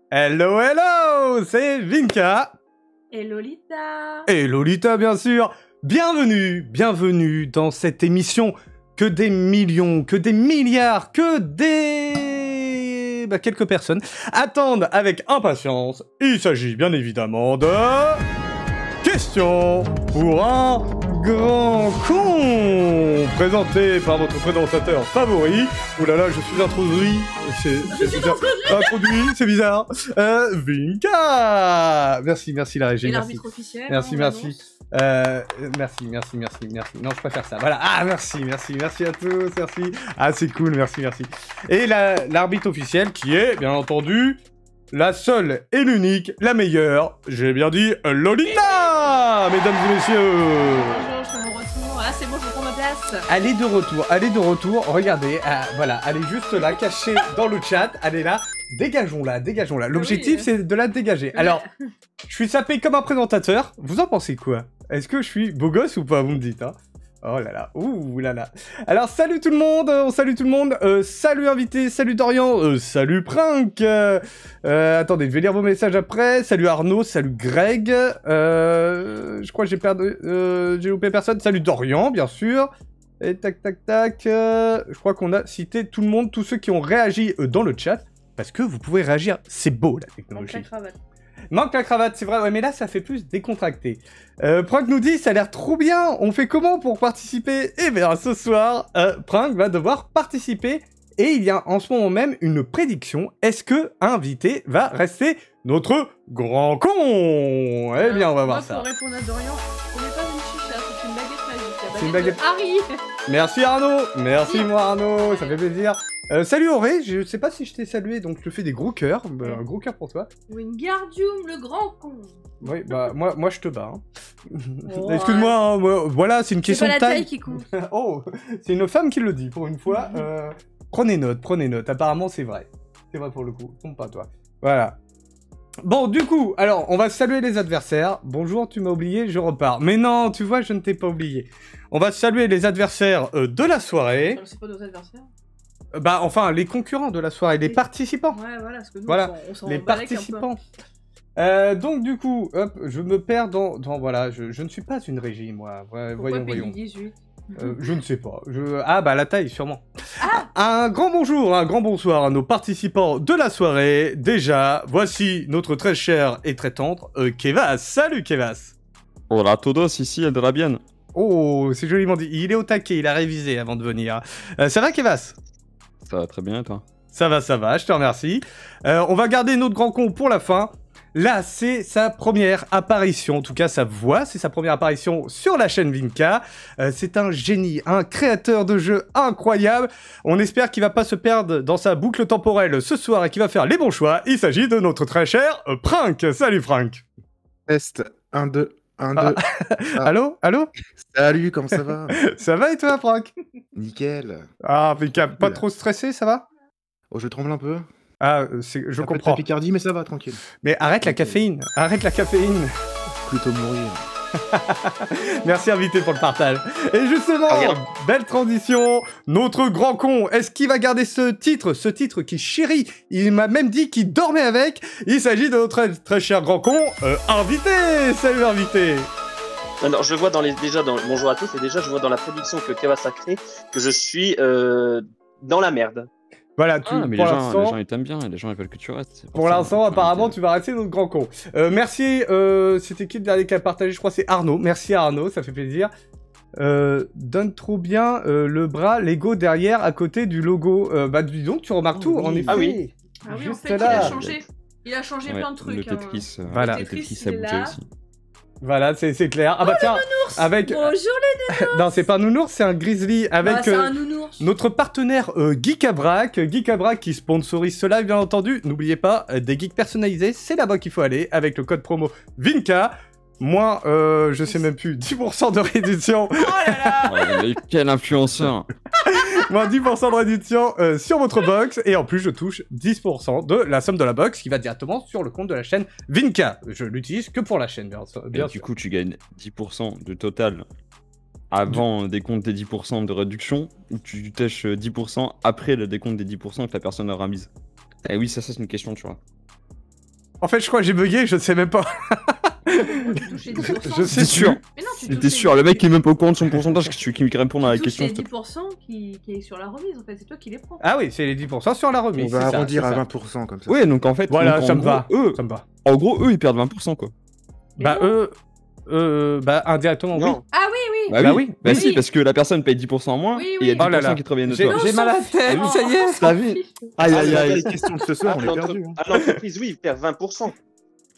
Hello, hello, c'est Vinka. Et Lolita. Et Lolita, bien sûr. Bienvenue dans cette émission que des millions, que des milliards, que des... quelques personnes attendent avec impatience. Il s'agit bien évidemment de... Questions pour un grand con, présenté par votre présentateur favori. Ouh là là, je suis introduit. C'est bizarre. Introduit, c'est bizarre. Vinka. Merci la régie. Et l'arbitre officiel. Merci. Merci. Non, je préfère ça. Voilà. Ah, merci à tous. Merci. Ah, c'est cool. Merci. Et l'arbitre officiel qui est, bien entendu, la seule et l'unique, la meilleure, j'ai bien dit, Lolita, mesdames et messieurs. Bonjour, je suis mon retour. Ah, c'est bon, je prends ma place. Elle est de retour, regardez, voilà, elle est juste là, cachée dans le chat, elle est là, dégageons-la. L'objectif, c'est de la dégager. Alors, je suis sapé comme un présentateur, vous en pensez quoi? Est-ce que je suis beau gosse ou pas, vous me dites, hein? Oh là là, ouh là là. Alors, salut tout le monde, salut invité, salut Dorian, salut Prank. Attendez, je vais lire vos messages après. Salut Arnaud, salut Greg. Je crois que j'ai loupé personne. Salut Dorian, bien sûr. Et tac. Je crois qu'on a cité tout le monde, tous ceux qui ont réagi dans le chat. Parce que vous pouvez réagir, c'est beau la technologie. Manque la cravate, c'est vrai, ouais, mais là, ça fait plus décontracté. Prank nous dit, ça a l'air trop bien, on fait comment pour participer? Eh bien, ce soir, Prank va devoir participer, et il y a en ce moment même une prédiction. Est-ce que invité va rester notre grand con? Eh bien, on va voir ça. Pour répondre à Dorian, ce n'est pas une chicha, c'est une baguette magique. C'est une baguette de Harry. Merci Arnaud, moi Arnaud, ça fait plaisir. Salut Auré, je sais pas si je t'ai salué, donc je te fais des gros cœurs, un gros cœur pour toi. Wingardium, le grand con. Oui, bah moi je te bats. Hein. Oh, excuse-moi, hein, voilà, c'est une question de taille. C'est pas la taille. taille qui compte. Oh, c'est une femme qui le dit pour une fois. Prenez note, apparemment c'est vrai. C'est vrai pour le coup, trompe pas toi. Voilà. Bon, du coup, alors, on va saluer les adversaires. Bonjour, tu m'as oublié, je repars. Mais non, tu vois, je ne t'ai pas oublié. On va saluer les adversaires de la soirée. C'est pas nos adversaires. Bah, enfin, les concurrents de la soirée, les participants. Ouais, voilà, parce que nous, voilà, on s'en les participants. Donc, du coup, hop, je me perds dans voilà, je ne suis pas une régie, moi. Voyons. 18 je ne sais pas. Ah, bah, la taille, sûrement. Un grand bonjour, un grand bonsoir à nos participants de la soirée. Déjà, voici notre très cher et très tendre Kevas. Salut, Kevas. Hola a todos, ici Eldrabian. Oh, c'est joliment dit. Il est au taquet, il a révisé avant de venir. Ça va, Kevas? Ça va très bien, et toi? Ça va, je te remercie. On va garder notre grand con pour la fin. Là, c'est sa première apparition, en tout cas sa voix, c'est sa première apparition sur la chaîne Vinka. C'est un génie, un créateur de jeux incroyable. On espère qu'il va pas se perdre dans sa boucle temporelle ce soir et qu'il va faire les bons choix. Il s'agit de notre très cher Prank. Salut Prank. Test, 1, 2, 1, 2. Allô? Salut, comment ça va? Ça va et toi, Prank? Nickel. Ah, Vinka, pas trop stressé, ça va? Oh, je tremble un peu. Ah, je comprends. La Picardie, mais ça va, tranquille. Mais arrête la caféine. Plutôt mourir. Merci invité pour le partage. Et justement, belle transition, notre grand con, est-ce qu'il va garder ce titre qui chérit? Il m'a même dit qu'il dormait avec. Il s'agit de notre très cher grand con, invité. Salut invité. Alors je vois bonjour à tous, et déjà je vois dans la prédiction que Kevas a créée que je suis dans la merde. Voilà, mais les gens ils t'aiment bien, les gens ils veulent que tu restes. Pour l'instant, apparemment, tu vas rester notre grand con. Merci, c'était qui le dernier qui a partagé? Je crois que c'est Arnaud. Merci à Arnaud, ça fait plaisir. Donne trop bien le bras Lego derrière, à côté du logo. Bah dis donc, tu remarques tout, en effet. Ah oui. En fait, il a changé plein de trucs. Le Tetris, voilà. Le Tetris a bougé aussi. Voilà, c'est clair. Ah bah tiens, avec... Bonjour les nounours. Non, c'est pas un nounours, c'est un grizzly avec c'est un nounours. Notre partenaire Geekabrac qui sponsorise ce live, bien entendu. N'oubliez pas, des geeks personnalisés, c'est là-bas qu'il faut aller avec le code promo Vinka. Moi, je sais même plus, 10% de réduction. Oh là là. Oh, quel influenceur. moins 10% de réduction sur votre box. Et en plus, je touche 10% de la somme de la box qui va directement sur le compte de la chaîne Vinka. Je l'utilise que pour la chaîne, bien sûr. Du coup, tu gagnes 10% de total avant décompte des 10% de réduction, ou tu tèches 10% après le décompte des 10% que la personne aura mise. Eh oui, ça c'est une question, tu vois. En fait, je crois que j'ai bugué, je ne sais même pas. Je sais sûr. Mais non, tu T'es sûr, le mec qui est même pas au courant de son pourcentage, que tu veux qu'il me réponde à la question. C'est les 10% qui est sur la remise en fait, c'est toi qui les prends. Ah oui, c'est les 10% sur la remise. On va c'est ça, arrondir c'est à ça. 20% comme ça. Ouais, donc en fait, Voilà, donc, ça en me gros, va. eux, Ça me va. en gros, eux, ils perdent 20%, quoi. Bah, bah, indirectement, oui. Non. Ah oui, oui. Bah Bah oui, oui. bah Oui. si, parce que la personne paye 10% en moins, Oui, et il y a oui. 10% Oh là là. qui te reviennent de J'ai toi. mal à la tête, ça y est. T'as vu Aïe, aïe, Les aïe. questions de ce soir, on est perdu. Hein. À l'entreprise, oui, il perd 20%.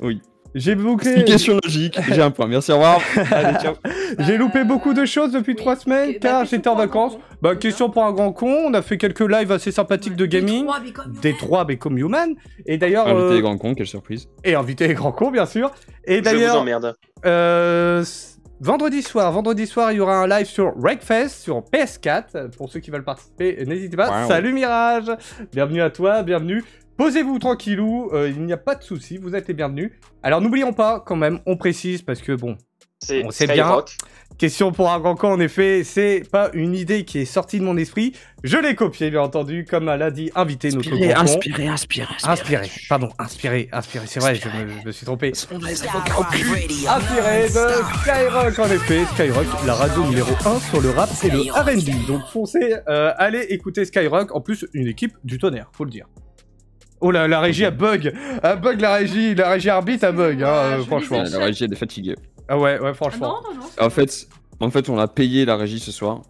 Oui. J'ai bouclé. Explication logique, j'ai un point. Merci, au revoir. Allez, ciao. J'ai loupé beaucoup de choses depuis Oui. 3 semaines Bah, car question j'étais en pour un vacances. grand con. Bah, Déjà. question pour un grand con. On a fait quelques lives assez sympathiques de gaming. Des 3 Become Human. Et d'ailleurs. Invité les grands cons, quelle surprise. Et invité les grands cons, bien sûr. Et Je vous d'ailleurs. emmerde. Vendredi soir, il y aura un live sur Wreckfest sur PS4. Pour ceux qui veulent participer, n'hésitez pas. Wow. Salut Mirage, bienvenue à toi, bienvenue. Posez-vous tranquillou, il n'y a pas de souci, vous êtes les bienvenus. Alors n'oublions pas, quand même, on précise parce que bon, C'est on sait bien. Skyrock. Question pour un grand con, en effet, c'est pas une idée qui est sortie de mon esprit. Je l'ai copiée, bien entendu, comme l'a dit invité notre grand con. inspiré. Inspiré, c'est vrai, je me suis trompé. Skyrock Inspiré de Skyrock, en effet. Skyrock, la radio numéro 1 sur le rap et le R&B. Donc foncez, allez écouter Skyrock. En plus, une équipe du tonnerre, faut le dire. Oh là, la régie a bug. A bug la régie arbitre a bug, hein, Je franchement. disais- La régie, elle est fatiguée. Ah ouais, Ah franchement. non. En fait, on a payé la régie ce soir.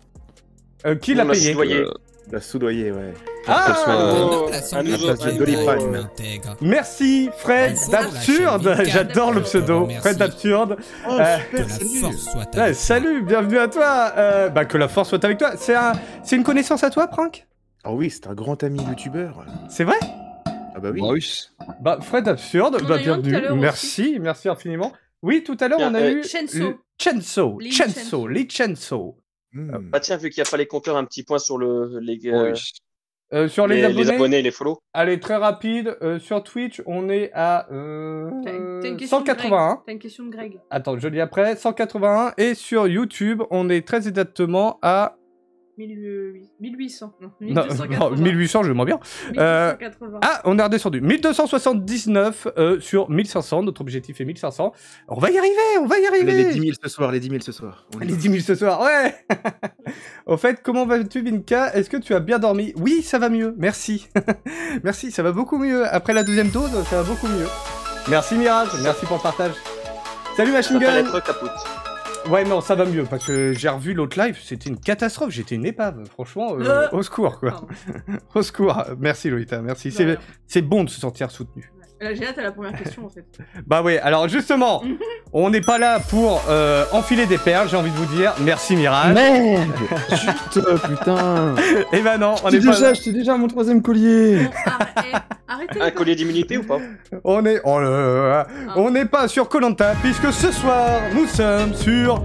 Qui l'a On l'a payé soudoyé. La soudoyer, ouais. Ah Un nouveau- place de Doliprane. Merci Fred d'Absurde. J'adore le pseudo. Fred d'Absurde. Oh, Ouais, salut, bienvenue à toi. Bah que la force soit avec toi. C'est une connaissance à toi, Prank? Ah oui, c'est un grand ami youtubeur. C'est vrai? Ah bah oui. Bruce. Bah Fred Absurde, On bah a eu un tout bienvenue. à l'heure Merci infiniment. Oui, tout à l'heure on a Bien, eu Chenso. Lee Chenso. Hmm. Bah tiens, vu qu'il a fallu compter un petit point sur Sur les abonnés, et les follow. allez très rapide. Sur Twitch, on est à T'as une question de 181. Greg. T'as une question de Greg. Attends, je lis après. 181. Et sur YouTube, on est très exactement à 1800. Non, non, 1280. 1800, je le moins bien. 1280. Ah, on est redescendu. 1279 sur 1500. Notre objectif est 1500. On va y arriver, Allez, les 10 000 ce soir, les 10 000 ce soir. On y Les va. 10 000 ce soir, ouais. Au fait, comment vas-tu, Vinka? Est-ce que tu as bien dormi? Oui, ça va mieux, merci. Merci, ça va beaucoup mieux. Après la 2e dose, ça va beaucoup mieux. Merci Mirage, merci pour le partage. Salut Ça Machine peut Gun. être capote. Ouais, non, ça va mieux, parce que j'ai revu l'autre live, c'était une catastrophe, j'étais une épave, franchement, au secours, quoi. Pardon. Au secours. Merci Lolita, merci. De rien. C'est bon de se sentir soutenu. Là, j'ai hâte à la première question en fait. Bah oui, alors justement, on n'est pas là pour enfiler des perles, j'ai envie de vous dire. Merci Mirage. Merde. Chut, putain. Et bah non, on est pas là. J'étais déjà à mon 3ème collier. Bon, arrêtez. Un collier d'immunité ou pas? On est... Oh là là. On n'est pas sur Koh-Lanta, puisque ce soir, nous sommes sur...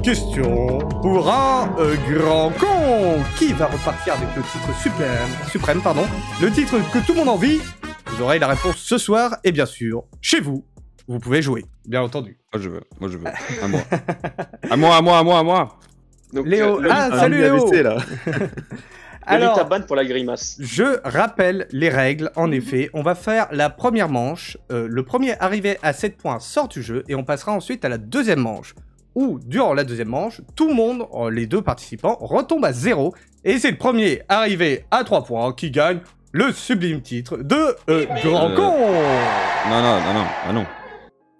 Question pour un grand con. Qui va repartir avec le titre suprême, pardon. Le titre que tout le monde a envie. Vous aurez la réponse ce soir, et bien sûr, chez vous, vous pouvez jouer, bien entendu. Moi je veux. À moi. Donc, Léo, Un salut mini Léo. AVC, là. Alors... Alors, ban pour la grimace. je rappelle les règles, en effet. On va faire la première manche. Le premier arrivé à 7 points sort du jeu, et on passera ensuite à la 2e manche. Où, durant la 2e manche, tout le monde, les 2 participants, retombe à 0. Et c'est le premier arrivé à 3 points qui gagne le sublime titre de Grand Con. Non.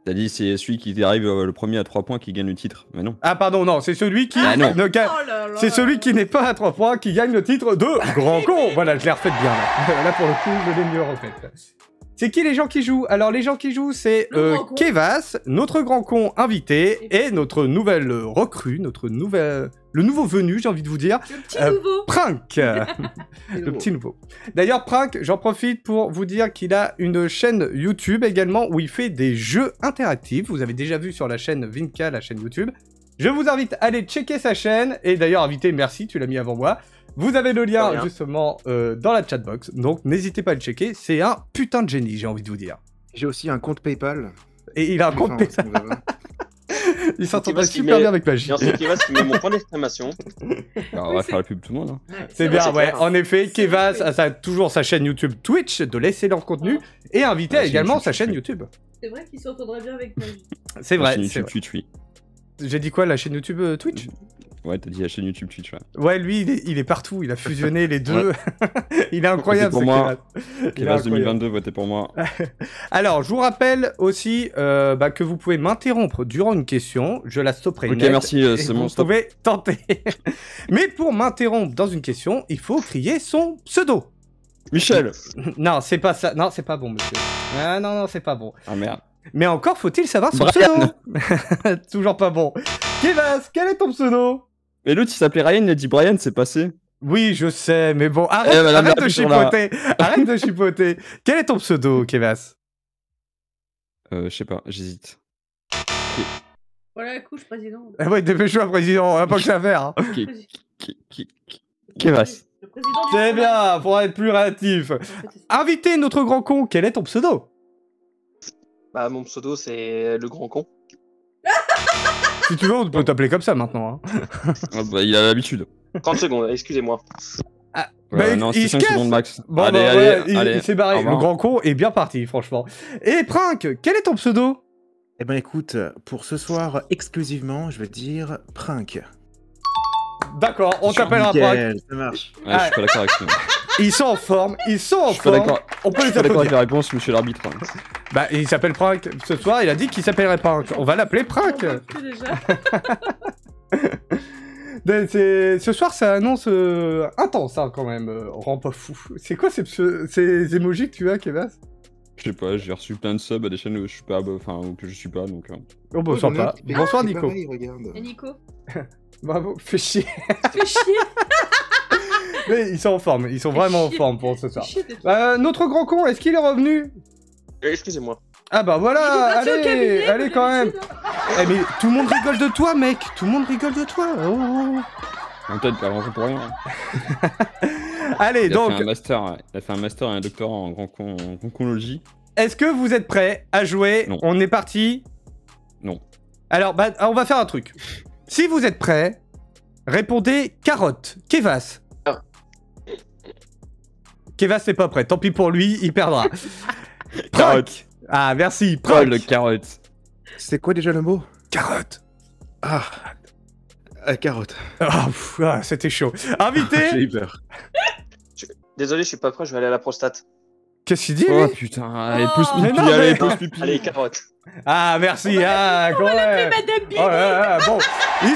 T'as dit c'est celui qui arrive le premier à 3 points qui gagne le titre. Mais non. Ah pardon, non, c'est celui qui Ah, non. ne gagne... Oh là là. C'est celui qui n'est pas à 3 points qui gagne le titre de Grand Con. Voilà, je l'ai refait bien là. Là pour le coup, je l'ai mieux refait. C'est qui les gens qui jouent? Alors les gens qui jouent, c'est Le grand con. Kevas, notre grand con invité, et notre nouvelle recrue, le nouveau venu, j'ai envie de vous dire, Le petit nouveau. Prank. Le petit nouveau. D'ailleurs, Prank, j'en profite pour vous dire qu'il a une chaîne YouTube également où il fait des jeux interactifs. Vous avez déjà vu sur la chaîne Vinka, la chaîne YouTube. Je vous invite à aller checker sa chaîne. Et d'ailleurs, invité, merci, tu l'as mis avant moi. Vous avez le lien, De rien. justement, dans la chatbox. Donc, n'hésitez pas à le checker. C'est un putain de génie, j'ai envie de vous dire. J'ai aussi un compte PayPal. Et il a un compte Enfin, PayPal. ça me va. Il s'entendait Kevas qui super met- bien avec Magie. Et ensuite, Kevas qui met mon point d'exclamation. Alors, on va faire la pub tout le monde. Hein. C'est Ouais, bien, c'est ouais. clair. En effet, C'est Kevas vrai. a toujours sa chaîne YouTube Twitch de l'excellent contenu et invité Ouais, également c'est sa chaîne YouTube. YouTube. C'est vrai qu'il s'entendrait bien avec Magie. C'est La vrai, chaîne c'est YouTube vrai. Twitch, oui. J'ai dit quoi, la chaîne YouTube Twitch? Ouais, t'as dit la chaîne YouTube Twitch, ouais. Ouais, lui, il est partout. Il a fusionné les deux. Il est incroyable, Votez ce pour moi. Kevas. Il est Kevas incroyable. 2022, votez pour moi. Alors, je vous rappelle aussi que vous pouvez m'interrompre durant une question. Je la stopperai Ok, net. merci, Et c'est vous bon, stop. pouvez tenter. Mais pour m'interrompre dans une question, il faut crier son pseudo. Michel. Non, c'est pas ça. Non, c'est pas bon, monsieur. Ah, non, c'est pas bon. Ah merde. Mais encore faut-il savoir son Brian. pseudo. Toujours pas bon. Kevas, quel est ton pseudo? Mais l'autre, il s'appelait Ryan, il a dit Brian, c'est passé. Oui, je sais, mais bon, arrête, Eh, madame arrête la de putain, là. chipoter. Arrête de chipoter. Quel est ton pseudo, Kevas? Je sais pas, j'hésite. Voilà la couche, président. Ah ouais, dépêche-toi, président, on a pas que ça à faire. Hein. Kevas. Le président du C'est Front bien, pour être plus réactif. National. En fait, c'est- Invité notre grand con, quel est ton pseudo? Bah, mon pseudo, c'est le grand con. Si tu veux, on peut t'appeler comme ça maintenant. Hein. Ah bah, il a l'habitude. 30 secondes, excusez-moi. Bah, non, il c'est se 5 casse. secondes max. Bon, allez, bah, allez, voilà, allez. il s'est barré. Au Le revoir. grand con est bien parti, franchement. Et Prank, quel est ton pseudo? Eh ben écoute, pour ce soir, exclusivement, je vais te dire Prank. D'accord, on t'appellera Prank. Nickel, ça marche. Ouais, je suis pas d'accord avec ça. Ils sont en forme, ils sont en Je suis pas forme. d'accord. On peut Je les suis pas d'accord avec applaudir. la réponse, monsieur l'arbitre. Bah, il s'appelle Prank. Ce soir, il a dit qu'il s'appellerait Prank. On va l'appeler Prank. J'en peux plus déjà. Ce soir, ça annonce intense, hein, quand même. Rend pas fou. C'est quoi ces emojis que tu as, Kevas? Je sais pas, j'ai reçu plein de subs à des chaînes où je suis pas, enfin, où que je suis pas, donc. Oh, bah, Oh, j'en ai un sympa. qui fait- Bonsoir, qui fait Nico. pareil, regarde. Et Nico, Bravo, fais chier. fais chier. Mais ils sont en forme, ils sont vraiment en Fais forme chier. pour ce soir. Fais chier d'être là. Notre grand con, est-ce qu'il est revenu? Excusez-moi. Ah bah Il voilà, est parti au allez, cabinet, allez comme quand même. d'habitude, hein. Eh mais tout le monde rigole de toi, mec. Tout le monde rigole de toi. Oh, oh. En tête, pas grand con pour rien. Allez, Il a donc, fait un master, il a fait un master et un doctorat en conchologie. est-ce que vous êtes prêts à jouer? Non. On est parti. Non. Alors, bah, on va faire un truc. Si vous êtes prêts, répondez carotte. Kevas. Ah. Kevas n'est pas prêt. Tant pis pour lui, il perdra. Carotte. Ah, merci. Paul, Prank. carotte. C'est quoi déjà le mot? Carotte. Ah, carotte. Ah, pff, ah, c'était chaud. J'ai Invité. eu peur. Désolé, je suis pas prêt, je vais aller à la prostate. Qu'est-ce qu'il dit, Oh lui? putain, allez, Oh. pousse Mais pipi, non, mais- allez, pousse pipi. Allez, carotte. Ah, merci. Ah, quand même. Madame Bibi. Oh là là, bon, ils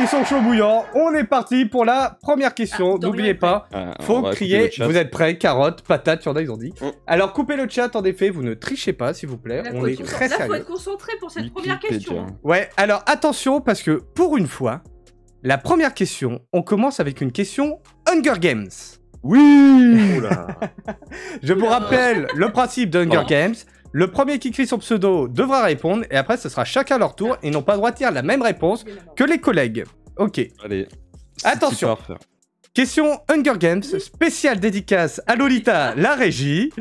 sont chauds bouillants. On est parti pour la première question. Ah, Dorian N'oubliez est prêt. pas, On faut va crier. couper le chat. Vous êtes prêts? Carotte, patate, il y en a, ils ont dit. Mm. Alors, coupez le chat, en effet, vous ne trichez pas, s'il vous plaît. Là, On faut est être- très là, faut sérieux. être concentré pour cette première Wikipédia. question. Ouais, alors attention, parce que pour une fois, la première question, on commence avec une question Hunger Games. Oui. Oula. Je vous Oula. rappelle le principe de Hunger Pardon. Games. Le premier qui crie son pseudo devra répondre, et après, ce sera chacun leur tour, et n'ont pas le droit de dire la même réponse que les collègues. Ok. Allez. Attention. C'est super, frère. Question Hunger Games, spéciale dédicace à Lolita, la régie,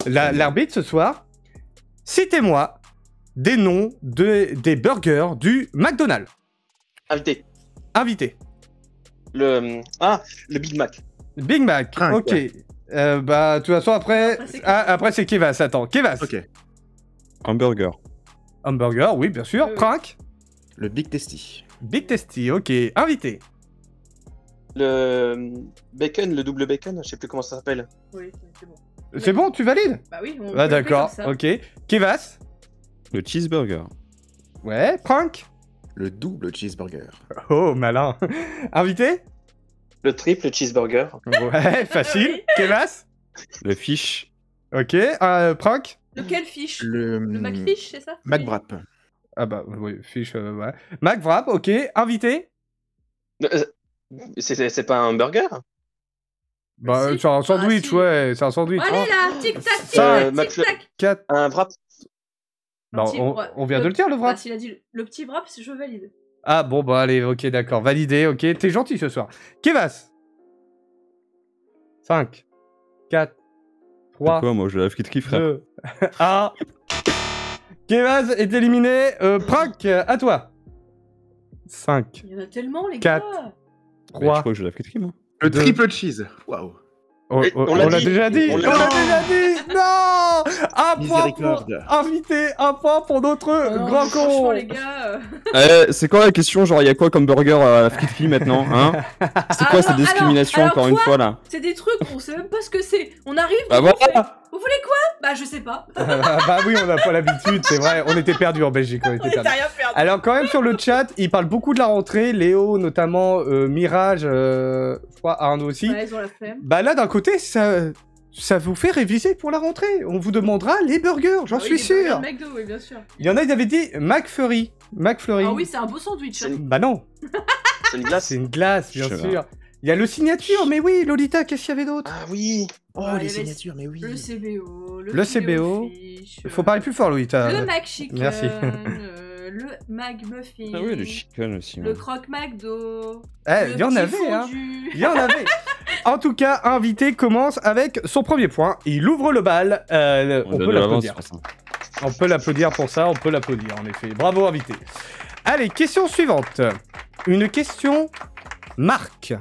l'arbitre ce soir. Citez-moi des noms des burgers du McDonald's. Invité. Invité. Le Big Mac. Big Mac, Prank. ok. Bah, de toute façon, après, Après, c'est après c'est Kevas. Attends, Kevas. Ok. Hamburger. Hamburger, oui, bien sûr. Oui. Prank. Le Big Tasty. Big Tasty, ok. Invité. Le bacon, le double bacon, je sais plus comment ça s'appelle. Oui, c'est bon. C'est bon, tu valides? Bah oui, on Ah, peut l'appeler d'accord, comme ça. ok. Kevas. Le cheeseburger. Ouais, Prank. Le double cheeseburger. Oh, malin. Invité. Le triple cheeseburger. Ouais, facile. Kevas. Le fish. Ok, Prank. Lequel fiche Le, Le McFish, c'est ça McWrap. Ah bah oui, fiche, ouais. McWrap, ok. Invité. C'est pas un burger? Bah, Si. c'est un sandwich, Ah, si. ouais, c'est un sandwich. Allez là, tic tac, tic Ça, tac, tic tac. 4. Un wrap? Bah, Un petit wrap. on vient de le dire, le Bah, wrap. s'il a dit le petit wrap, je valide. Ah bon, bah allez, ok, d'accord. Validé, ok. T'es gentil ce soir. Kevas. 5, 4, 3, Quoi, moi, je la friterie, frère. 2, 1. Kevaz est éliminé. Prank, à toi. 5, Il y en a tellement, les 4. gars. Mais je 3. crois que je la friterie, moi. Le Deux. triple cheese. Waouh. On On l'a l'a dit. déjà dit. On On l'a l'a dit. déjà dit. Non. Un point pour Miséricorde. invité. Un point pour notre Oh non, grand mais franchement, con. les gars. C'est quoi la question? Genre, il y a quoi comme burger à la friterie maintenant, hein? C'est quoi cette discrimination, alors encore une fois, là? C'est des trucs, on sait même pas ce que c'est. On arrive. Bah on fait, voilà! vous voulez quoi? Bah, je sais pas. Bah oui, on n'a pas l'habitude, c'est vrai. On était perdus en Belgique. On était On était perdus. rien perdu. Alors quand même sur le chat, il parle beaucoup de la rentrée. Léo notamment, Mirage, je crois Arnaud aussi. Ouais, ils ont la flemme. Bah là d'un côté, ça vous fait réviser pour la rentrée. On vous demandera les burgers, j'en Ah oui, suis les burgers sûr. McDo, oui, bien sûr. Il y en a qui avaient dit McFlurry. McFlurry. Ah oui, c'est un beau sandwich. C'est Hein. une- Bah non, C'est une glace. c'est une glace, bien Je sais sûr. Il y a le signature, mais oui, Lolita, qu'est-ce qu'il y avait d'autre? Ah oui. Oh, Ouais, les il y avait signatures, mais oui. Le CBO, Le CBO. Fish, Faut parler plus fort, Lolita. Le McChicken. Merci. Le McMuffin. Ah oui, le chicken aussi. Le ouais. croque McDo. Eh, le il y en petit avait, hein. fondu. Il y en avait. En tout cas, invité commence avec son premier point. Il ouvre le bal. On On a peut de l'avance l'applaudir. sur ça. On peut l'applaudir pour ça, on peut l'applaudir en effet. Bravo invité. Allez, question suivante. Une question marque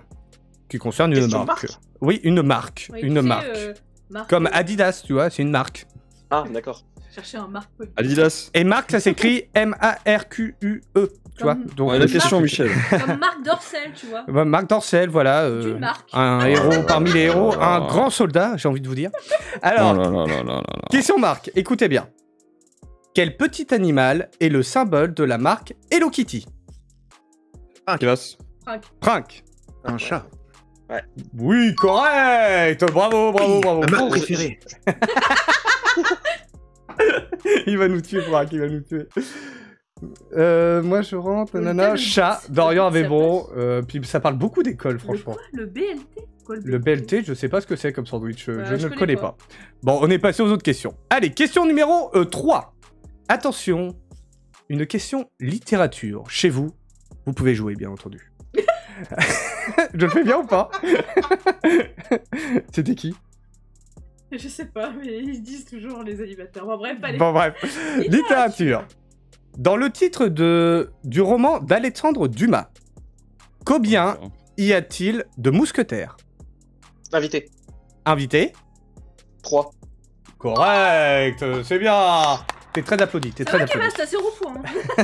qui concerne une Question marque. marque Oui, une marque, Ouais, une tu sais, marque. marque, Comme Adidas, tu vois, c'est une marque. Ah, d'accord. Chercher un marque. Adidas. Et marque, ça s'écrit M-A-R-Q-U-E. Tu vois. Comme- Donc Ouais, la question, Michel. Comme Marc Dorcel, tu vois. Marc Dorcel, voilà. D'une marque. Un héros parmi les héros, un grand soldat, j'ai envie de vous dire. Alors, Oh là là là là là là. question marque, écoutez bien. Quel petit animal est le symbole de la marque Hello Kitty? Kevas. Prank. Un chat. Oui, correct. Bravo, bravo, bravo. Ma marque Bon, préférée. il va nous tuer, Prank, il va nous tuer. Moi je rentre, Le nanana, thème, chat, c'est- Dorian avait ça bon, puis ça parle beaucoup d'école, Le franchement. quoi? Le BLT? Quoi, Le BLT, je sais pas ce que c'est comme sandwich, je ne je le connais connais pas. Bon, on est passé aux autres questions. Allez, question numéro 3. Attention, une question littérature. Chez vous, vous pouvez jouer, bien entendu. Je le fais bien ou pas? C'était qui? Je sais pas, mais ils se disent toujours les animateurs. Bon, bref, allez. Bon, bref. Littérature. Dans le titre du roman d'Alexandre Dumas, combien y a-t-il de mousquetaires? Invité. Invité? 3. Correct, c'est bien. T'es très applaudi, t'es Ça très va, applaudi. Kevas, t'as 0 point. Hein.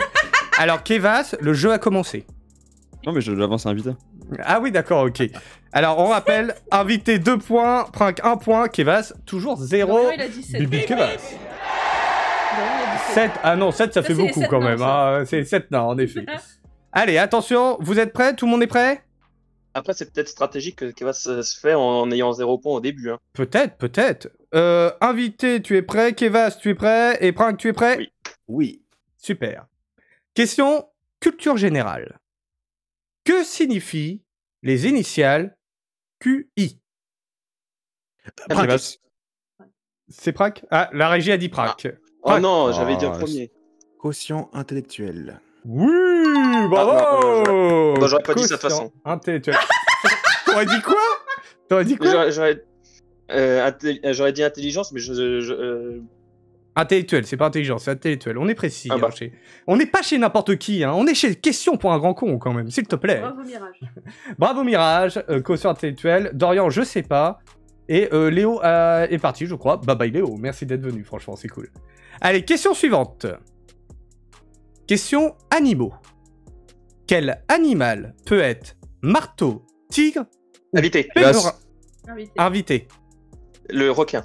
Alors, Kevas, le jeu a commencé. Non, mais je l'avance invité. Ah oui, d'accord, ok. Alors, on rappelle, invité 2 points, Prank 1 point, Kevas, toujours 0. Dorian, il a dit 7. Bibi Kevas. Dorian, il a dit 7. 7, ah non, 7 ça Ça, fait c'est les beaucoup 7 quand nains, même. ça. Hein. C'est 7 nains, en effet. Allez, attention, vous êtes prêts? Tout le monde est prêt? Après, c'est peut-être stratégique que va se faire en ayant 0 point au début. Hein. Peut-être, peut-être. Invité, tu es prêt? Kevas, tu es prêt? Et Prank, tu es prêt? Oui. Oui. Super. Question culture générale. Que signifient les initiales QI? Kevas. C'est Prank? Ah, la régie a dit Prank. Oh Prank. non, j'avais dit en Ah, premier. Quotient intellectuel. Oui, bravo! non, j'aurais pas dit ça de toute Quotient façon. Intellectuel. T'aurais dit quoi? T'aurais dit quoi? J'aurais dit intelligence, mais Intellectuel, c'est pas intelligent, c'est intellectuel. On est précis. Ah bah. Hein, on n'est pas chez n'importe qui, hein. On est chez Question pour un grand con quand même, s'il te plaît. Bravo, Mirage. Bravo Mirage, quotient intellectuel. Dorian, je sais pas. Et Léo est parti, je crois. Bye bye Léo, merci d'être venu, franchement, c'est cool. Allez, question suivante. Question animaux. Quel animal peut être marteau, tigre ou Invité. pèlerin? Invité. Invité. Le requin.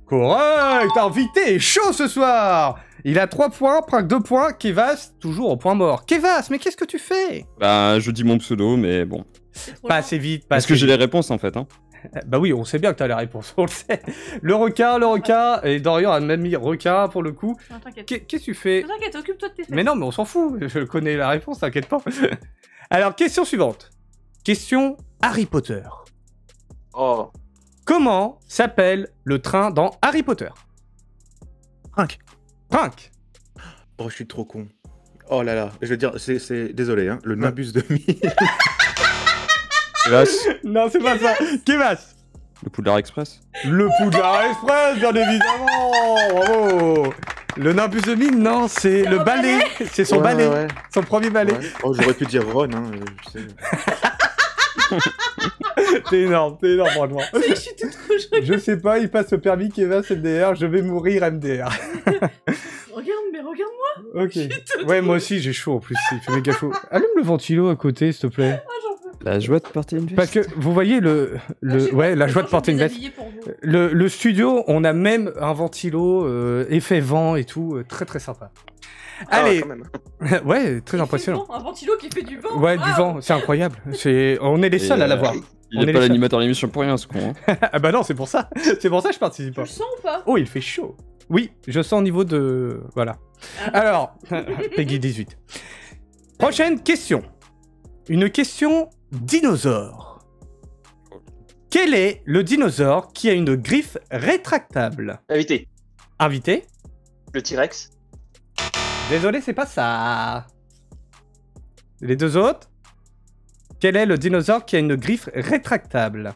Correct, invité est chaud ce soir. Il a 3 points, Prank 2 points, Kevas toujours au point mort. Kevas, mais qu'est-ce que tu fais? Bah, je dis mon pseudo, mais bon. C'est trop Pas lent. assez vite, pas Parce assez que j'ai vite. les réponses en fait. Hein. Bah oui, on sait bien que t'as les réponses, on le sait. Le requin, et Dorian a même mis requin pour le coup. Non, t'inquiète. Qu'est-ce que tu fais? T'inquiète, occupe-toi de tes Mais non, mais on s'en fout, je connais la réponse, t'inquiète pas. Alors, question suivante. Question Harry Potter. Oh. Comment s'appelle le train dans Harry Potter? Prank. Prank. Oh, je suis trop con. Oh là là. Je veux dire, c'est... Désolé, hein. Le Nimbus 2000. Kevas. Non, c'est pas ça. Kevas. Le Poudlard Express. Le Poudlard Express, bien évidemment. Bravo. Le Nimbus de Mine, non, c'est le balai. C'est son balai. Ouais. Son premier balai. Ouais. Oh, j'aurais pu dire Ron, hein, je sais. T'es énorme, franchement. Je suis toute rouge. Je sais pas, il passe le permis Kevass MDR, je vais mourir MDR. Regarde-moi. Ok. Ouais, moi aussi j'ai chaud en plus, il fait méga chaud. Allume le ventilo à côté, s'il te plaît. La joie de porter une veste. Parce que vous voyez la joie de porter une veste. Le studio, on a même un ventilo, effet vent et tout, très très sympa. Allez, quand même. ouais, très impressionnant. Un ventilo qui fait du vent. Ouais, du vent, c'est incroyable. On est les seuls à l'avoir. Il On est est pas les l'animateur de l'émission pour rien, ce con. Hein. Ah bah non, c'est pour ça. C'est pour ça que je participe Tu pas. le sens ou pas? Oh, il fait chaud. Oui, je sens au niveau de... Voilà. Alors, Peggy 18. Prochaine question. Une question dinosaure. Quel est le dinosaure qui a une griffe rétractable? Invité. Invité? Le T-Rex. Désolé, c'est pas ça. Les deux autres? Quel est le dinosaure qui a une griffe rétractable?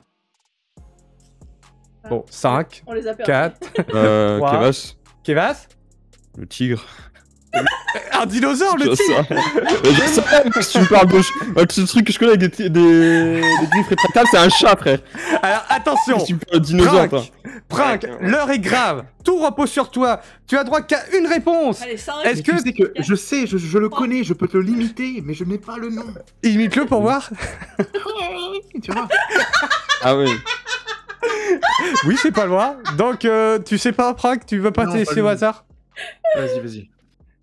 Bon, 5, On les a perdus. 4, Trois. Kevass. Kevass? Le tigre. Un dinosaure, le Je tigre! sais. Je sais pas, si tu me parles de... Le truc que je connais avec des griffes rétractables, c'est un chat, frère. Alors, attention! Si tu me parles de dinosaure, toi. Prank, l'heure est grave. Tout repose sur toi. Tu as droit qu'à une réponse. Allez, 5. Est-ce Mais que... tu sais que je sais, je le connais, je peux te l'imiter, mais je n'ai pas le nom. Imite-le pour voir. Tu vois? Ah oui. Oui, c'est pas loin. Donc, tu sais pas, Prank, tu veux pas Non, te laisser pas au lui. hasard? Vas-y.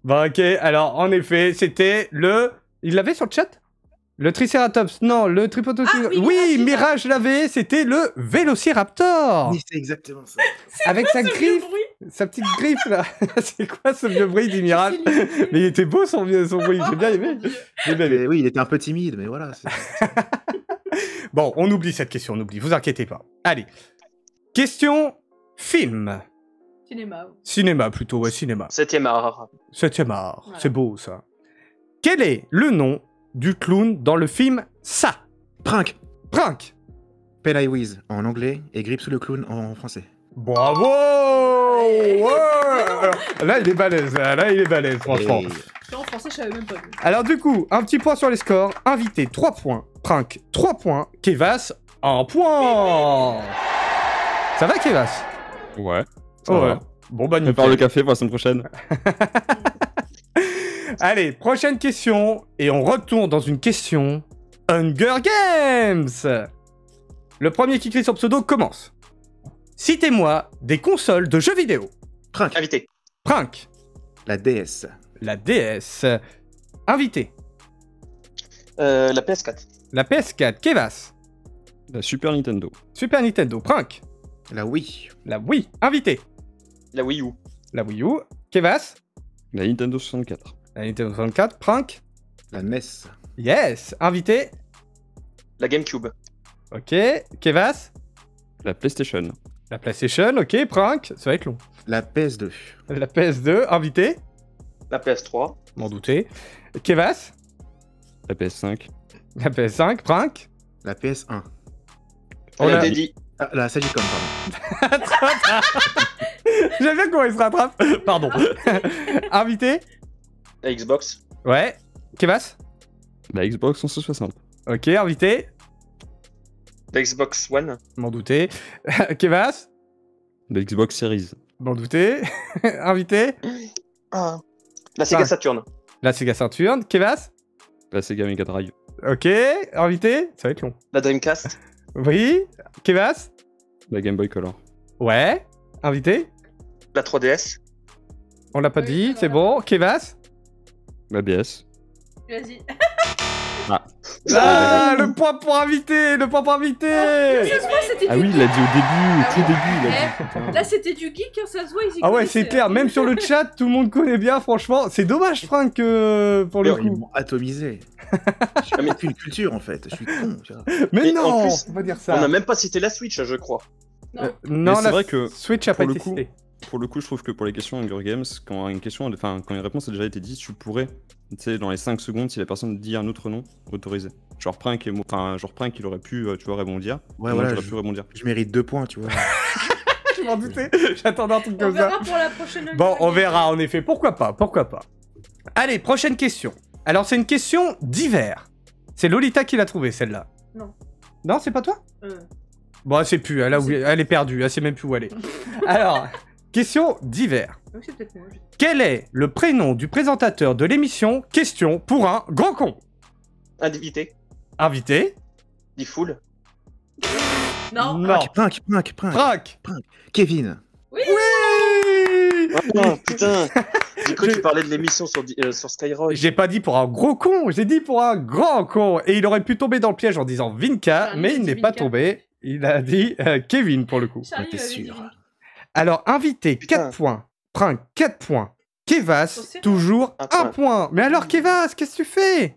Bon, ok. Alors, en effet, c'était le... Il l'avait sur le chat? Le Triceratops. Non, le Tripotops. Ah, oui, oui, Mirage, Mirage l'avait. C'était le Vélociraptor. Oui, c'est exactement ça. Avec sa griffe. Sa petite griffe, là. C'est quoi ce vieux bruit, dit Mirage? Mais il était beau, son bruit. J'ai bien aimé. J'ai bien aimé. Et oui, il était un peu timide, mais voilà. Bon, on oublie cette question, on oublie, vous inquiétez pas. Allez. Question film. Cinéma. Cinéma plutôt, ouais, cinéma. 7ème art. 7ème art, Voilà. c'est beau ça. Quel est le nom du clown dans le film Ça? Prank. Prank. Pennywise en anglais et Grips le clown en français. Bravo. Ouais. Alors, là, il est balèze, là, il est balèze, franchement. Et- En français, je savais même pas. Alors du coup, un petit point sur les scores. Invité, 3 points. Prank, 3 points. Kevass, 1 point. Ça va, Kevass? Ouais. Ça Ouais. va. Bon, bah, Prépare le nickel. café pour la semaine prochaine. Allez, prochaine question. Et on retourne dans une question Hunger Games. Le premier qui crie son pseudo commence. Citez-moi des consoles de jeux vidéo. Prank. Invité. Prank. La DS. La DS. Invité. La PS4. La PS4. Kevass. La Super Nintendo. Super Nintendo. Prank. La Wii. La Wii. Invité. La Wii U. La Wii U. Kevass. La Nintendo 64. La Nintendo 64. Prank. La NES. Yes. Invité. La GameCube. Ok. Kevass. La PlayStation. La PlayStation. Ok. Prank. Ça va être long. La PS2. La PS2. Invité. La PS3. M'en douter. Kevass. La PS5. La PS5. Prank. La PS1. On la a- Daddy. Ah, la Sagicom, pardon. J'aime bien comment il se rattrape. Pardon. Invité. La Xbox. Ouais. Kevass. La Xbox 360. Ok. Invité. La Xbox One. M'en douter. Kevass. La Xbox Series. M'en douter. Invité. Ah. La Sega Ah. Saturn. La Sega Saturn. Kevass. La Sega Mega Drive. Ok. Invité. Ça va être long. La Dreamcast. Oui. Kevass. La Game Boy Color. Ouais. Invité. La 3DS. On l'a pas Oui, dit. c'est C'est bon. bon. Kevass. La BS. Vas-y. Ah, le point pour invité. Le point pour invité. Ça se voit, c'était Ah du oui, il geek. l'a dit au début, au tout oui. début. Il a dit, putain. Là, c'était du geek, hein, ça se voit, ils y Ah ouais, connaissaient, c'est clair. hein. Même sur le chat, tout le monde connaît bien. Franchement, c'est dommage, Franck, pour le Ils coup. m'ont atomisé. J'ai aucune culture en fait. Je suis con. Tu vois. Mais Et en non, plus, on va dire On ça. n'a même pas cité la Switch, je crois. Non. Non, c'est la vrai que, Switch a pas pour été le coup, citée. Pour le coup, je trouve que pour les questions Hunger Games, quand une réponse a déjà été dite, tu pourrais, tu sais, dans les 5 secondes, si la personne dit un autre nom, autoriser. Genre Prank, il aurait pu, tu vois, rebondir. Ouais, Et moi, voilà, j'aurais pu rebondir. Je mérite 2 points, tu vois. Je m'en doutais, j'attendais un truc On comme ça. verra pour la prochaine. Bon, on verra en effet, pourquoi pas. Allez, prochaine question. Alors, c'est une question d'hiver. C'est Lolita qui l'a trouvée, celle-là. Non. Non, c'est pas toi? Euh, Bon, elle sait plus, elle est perdue, elle sait même plus où elle est. Alors, question d'hiver. donc c'est peut-être moi. Quel est le prénom du présentateur de l'émission Question pour un grand con? Invité. Invité? Diffoul. Non. Non. Prank. Franck. Kevin. Oui. Oui. Oh putain. J'ai cru que tu parlais de l'émission sur Skyrock. J'ai pas dit pour un gros con, j'ai dit pour un grand con. Et il aurait pu tomber dans le piège en disant Vinka, Ah, mais il il dit n'est pas Vinka. tombé. Il a dit Kevin pour le coup. Charlie t'es avait sûr. dit. Alors, invité, Putain. 4 points. Prince, 4 points. Kevas, Attention. toujours Un 1 point. point. Mais alors, Kevas, qu'est-ce que tu fais?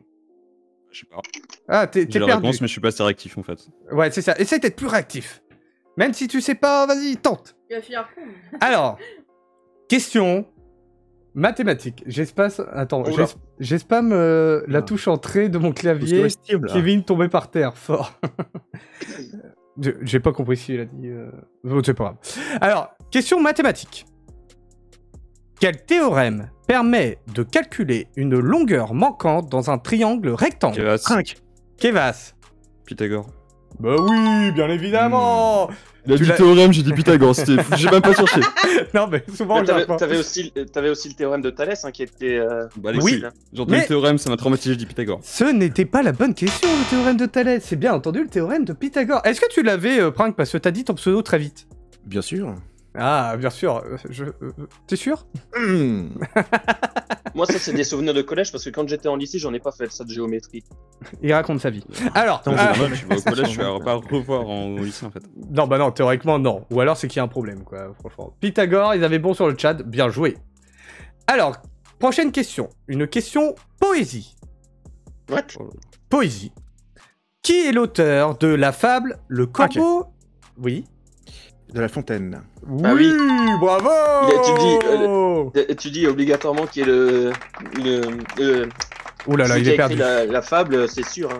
Je sais pas. Ah, t'es J'ai la perdu. réponse, mais je suis pas assez réactif en fait. Ouais, c'est ça. Essaye d'être plus réactif. Même si tu sais pas, vas-y, tente. Il va finir con. Alors, question mathématique. J'espace. Attends, Oula. j'espame la Ah. touche entrée de mon Pousse-toi clavier. estime, là. Kevin tombé par terre, fort. J'ai pas compris si il a dit. Bon, c'est pas grave. Alors, question mathématique. Quel théorème permet de calculer une longueur manquante dans un triangle rectangle? Kevas, Prank. Kevas. Pythagore. Bah oui, bien évidemment. Il a Tu dit l'as- théorème, j'ai dit Pythagore, j'ai même pas cherché. Non, mais souvent, Mais je réponds. T'avais aussi le théorème de Thalès qui était. Bah, les Oui. couilles. J'ai entendu Mais- le théorème, ça m'a traumatisé, je dis Pythagore. Ce n'était pas la bonne question, le théorème de Thalès. C'est bien entendu le théorème de Pythagore. Est-ce que tu l'avais, Prank, parce que t'as dit ton pseudo très vite? Bien sûr. Ah, bien sûr. T'es sûr? Moi, ça, c'est des souvenirs de collège parce que quand j'étais en lycée, j'en ai pas fait ça de géométrie. Il raconte sa vie. Alors, Attends, ah, C'est normal, tu vas au collège, tu vas pas revoir au lycée en fait. non, bah non, théoriquement, non. Ou alors, c'est qu'il y a un problème, quoi, franchement. Pythagore, ils avaient bon sur le chat, bien joué. Alors, prochaine question. Une question poésie. What? Poésie. Qui est l'auteur de la fable Le Corbeau? Oui. De La Fontaine. Ah oui. Bravo. Tu dis obligatoirement qu'il y ait le Oh là là, celui il qui a est écrit perdu. la fable, c'est sûr. Hein.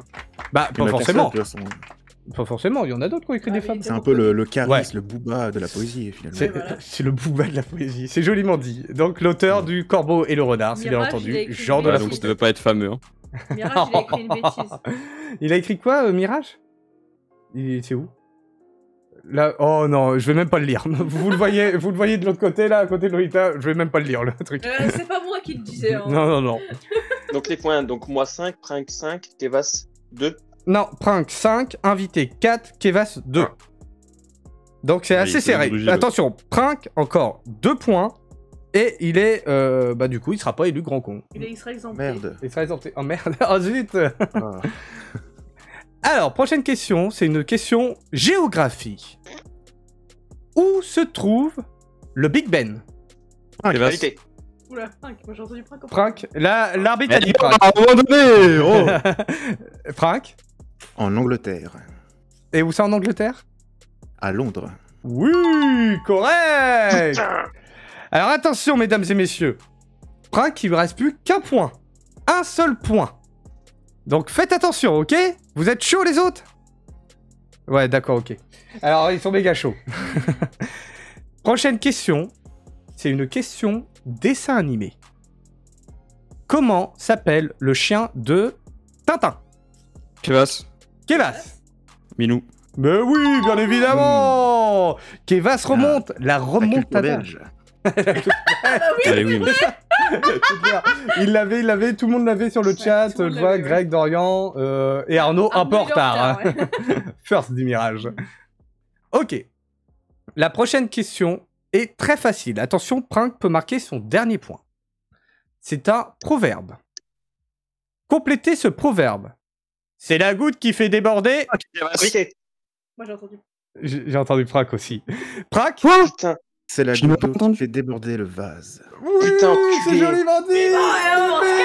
Bah, Il y en pas a forcément. personne, de toute façon. Pas forcément, il y en a d'autres qui ont écrit Ah des oui, fables. C'est un peu le Caris, Ouais. le Booba de la poésie, finalement. C'est Ouais, voilà. c'est le booba de la poésie, c'est joliment dit. Donc l'auteur du Corbeau et le Renard, c'est bien Mirage, il a entendu, écrit Jean de des la donc bêtises. ça devait pas être fameux. Hein. Mirage, il a écrit une bêtise. Il a écrit quoi, Mirage? C'est où? Là, oh non, je vais même pas le lire. Vous le voyez de l'autre côté, là, à côté de Lolita, je vais même pas le lire, le truc. C'est pas moi qui le disais. Hein. Non, non, non. Donc les points, donc moi 5, Prank 5, Kevas 2. Non, Prank 5, invité 4, Kevas 2. Ah. Donc c'est Ah, assez il serré. fait le bruit, Attention, Prank, encore 2 points. Et il est, bah du coup, il sera pas élu grand con. Il sera exempté. Merde. Il sera exempté. Oh merde, oh zut. Ah. Alors, prochaine question, c'est une question géographie. Où se trouve le Big Ben? Kevas. Invité. Oula, Franck, moi j'ai entendu Franck. Franck, là, l'arbitre a dit Mais Franck. à un moment donné, oh. Franck, En Angleterre. et où ça en Angleterre? À Londres. Oui, correct. Alors attention, mesdames et messieurs. Franck, il ne reste plus qu'un point. Un seul point. Donc faites attention, ok? Vous êtes chauds les autres? Ouais, d'accord, ok. Alors, ils sont méga chauds. Prochaine question. C'est une question dessin animé. Comment s'appelle le chien de Tintin? Kevas, Kevas. Minou. Mais oui, bien évidemment. Kevas remonte. La La culture remontada. belge. Allez, oui, mais C'est clair. Il l'avait, tout le monde l'avait sur le Ouais, chat. tout le monde Je vois l'avait, ouais. Greg, Dorian et Arnaud un peu en il est retard. ouais. First du Mirage. Ok. La prochaine question est très facile. Attention, Prank peut marquer son dernier point. C'est un proverbe. Complétez ce proverbe. C'est la goutte qui fait déborder. Invité. Moi j'ai entendu. J'ai entendu Prank aussi. Prank? Putain. C'est la Je n'ai goutte pas d'eau entendu. qui fait déborder le vase. Oui, Putain, enculé. c'est joliment dit. alors, C'est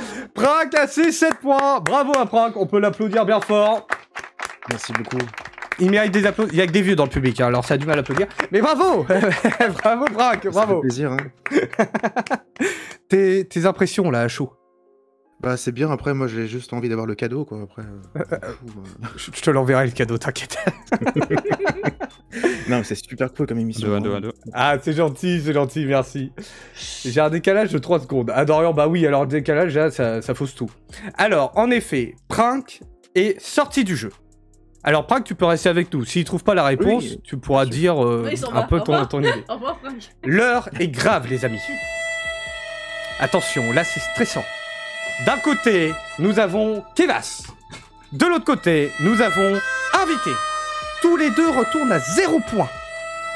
vrai. Prank a ses 7 points. Bravo à Prank. On peut l'applaudir bien fort. Merci beaucoup. Il mérite des applaudissements. Il y a que des vieux dans le public, hein, alors ça a du mal à applaudir. Mais bravo. Bravo Prank, Ça fait bravo. plaisir, hein. Tes impressions là, à chaud. Bah, c'est bien, après, moi, j'ai juste envie d'avoir le cadeau, quoi. Après, Je te l'enverrai le cadeau, t'inquiète. Non, mais c'est super cool comme émission. 2-1-2-1-2. Ah, c'est gentil, merci. J'ai un décalage de 3 secondes. Ah, Dorian, bah oui, alors le décalage, là, ça fausse tout. Alors, en effet, Prank est sorti du jeu. Alors, Prank, tu peux rester avec nous. S'il trouve pas la réponse, Oui, tu pourras bien sûr. dire Oui, il s'en un va. peu Au revoir. ton idée. Au revoir, Franck. L'heure est grave, les amis. Attention, là, c'est stressant. D'un côté, nous avons Kevas. De l'autre côté, nous avons Invité. Tous les deux retournent à 0 points.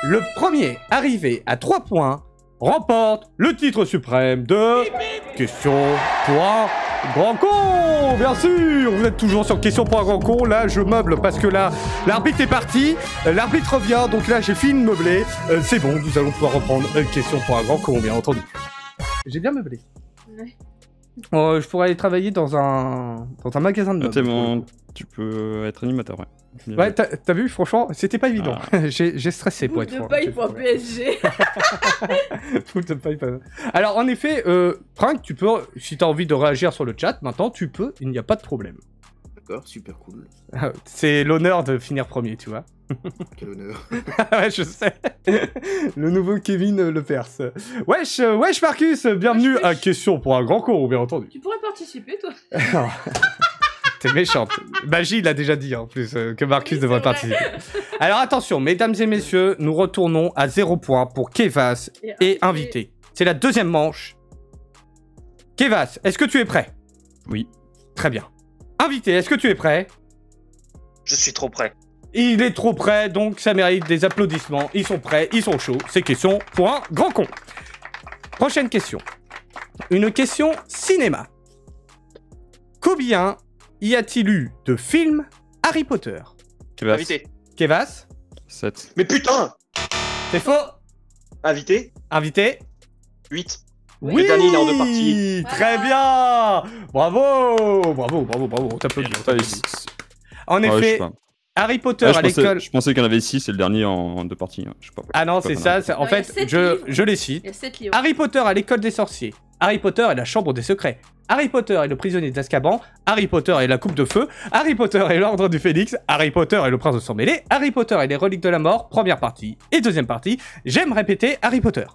Le premier arrivé à 3 points remporte le titre suprême de Question pour un grand con. Bien sûr, vous êtes toujours sur Question pour un grand con. Là, je meuble parce que là, l'arbitre est parti. L'arbitre revient, donc là, j'ai fini de meubler. C'est bon, nous allons pouvoir reprendre Question pour un grand con, bien entendu. J'ai bien meublé. Ouais. Je pourrais aller travailler dans un magasin de meubles. Tellement, tu peux être animateur, ouais. Ouais, t'as vu, franchement, c'était pas évident. J'ai stressé pour Boule être de franc. paille pour PSG. Boule de paille, pas- Alors, en effet, Prank, tu peux, si t'as envie de réagir sur le chat, maintenant, tu peux, il n'y a pas de problème. D'accord, super cool. C'est l'honneur de finir premier, tu vois. Quel honneur. Ouais, je sais. Le nouveau Kevin le Perse. Wesh Marcus, bienvenue Wesh. à Question pour un grand con, bien entendu. Tu pourrais participer, toi. T'es méchante. Magie, il a déjà dit en plus que Marcus Oui, c'est devrait vrai. participer. Alors attention, mesdames et messieurs, nous retournons à 0 points pour Kevas et Invité. C'est la deuxième manche. Kevas, est-ce que tu es prêt? Oui. Très bien. Invité, est-ce que tu es prêt? Je suis trop prêt. Il est trop prêt, donc ça mérite des applaudissements. Ils sont prêts, ils sont chauds. C'est question pour un grand con. Prochaine question. Une question cinéma. Combien y a-t-il eu de films Harry Potter? Kevas. Invité. Kevas, 7. Mais putain! c'est faux. Invité. Invité. 8. Oui, Le dernier, il est en deux parties. Très bien. Bravo. On t'applaudit. on t'applaudit. En effet, Harry Potter à l'école... Je pensais qu'il y en avait 6 et le dernier en 2 parties. Hein. Je sais pas. Ah non, je sais c'est pas ça. comment- c'est- En Non, il y a fait, 7 je livres. les cite. Il y a 7 livres. Harry Potter à l'école des sorciers. Harry Potter et la chambre des secrets. Harry Potter et le prisonnier d'Azkaban. Harry Potter et la coupe de feu. Harry Potter et l'ordre du Phénix. Harry Potter et le prince de sang mêlé. Harry Potter et les reliques de la mort. Première partie et deuxième partie. J'aime répéter Harry Potter.